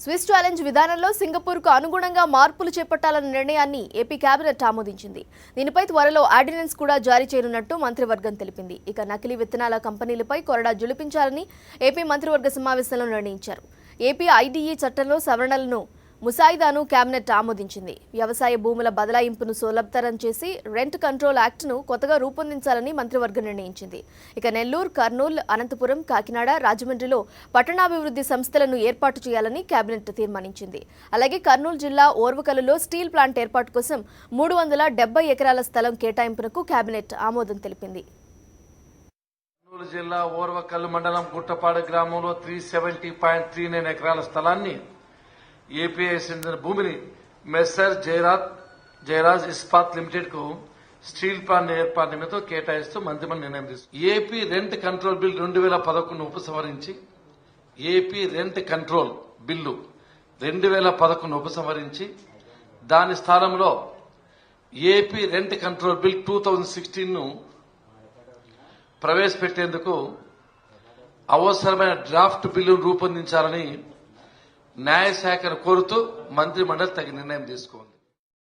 Swiss challenge విధానంలో సింగపూర్కు అనుగుణంగా మార్పులు చేపట్టాలన్న నిర్ణయాన్ని ఏపీ కేబినెట్ ఆమోదించింది. దీనిపై త్వరలో ఆర్డినెన్స్ కూడా జారీ చేయనున్నట్టు మంత్రివర్గం తెలిపింది. ఇక నకిలీ విత్తనాల కంపెనీలపై కొరడా జులిపించాలని ఏపీ మంత్రివర్గ సమావేశంలో నిర్ణయించారు. ఏపీ ఐడీఈ చట్టంలో సవరణలను ముసాయిదాను కేబినెట్ ఆమోదించింది. వ్యవసాయ భూముల బదలాయింపును సులభతరం చేసి రెంట్ కంట్రోల్ యాక్ట్ను కొత్తగా రూపొందించాలని మంత్రివర్గం నిర్ణయించింది. ఇక నెల్లూరు, కర్నూలు, అనంతపురం, కాకినాడ, రాజమండ్రిలో పట్టణాభివృద్ధి సంస్థలను ఏర్పాటు చేయాలని కేబినెట్ తీర్మానించింది. అలాగే కర్నూలు జిల్లా ఓర్వకల్లులో స్టీల్ ప్లాంట్ ఏర్పాటు కోసం 370 ఎకరాల స్థలం కేటాయింపునకు కేబినెట్ ఆమోదం తెలిపింది. కర్నూలు జిల్లా ఓర్వకల్లు మండలం గుట్టపాడు గ్రామంలో 370.39 ఎకరాల స్థలాన్ని ఏపీఐ చెందిన భూమిని మెస్సర్ జయరాజ్ ఇస్పాత్ లిమిటెడ్ కు స్టీల్ ప్లాంట్ ఏర్పాటు నిమిత్తం కేటాయిస్తూ మంత్రిమండలి నిర్ణయం తీసుకుంది. ఏపీ రెంట్ కంట్రోల్ బిల్ 2011 ఉపసంహరించి ఏపీ రెంట్ కంట్రోల్ బిల్లు 2011 ఉపసంహరించి దాని స్థానంలో ఏపీ రెంట్ కంట్రోల్ బిల్ 2016 ను ప్రవేశపెట్టేందుకు అవసరమైన డ్రాఫ్ట్ బిల్లును రూపొందించాలని న్యాయశాఖను కోరుతూ మంత్రిమండలి తగిన నిర్ణయం తీసుకుంది.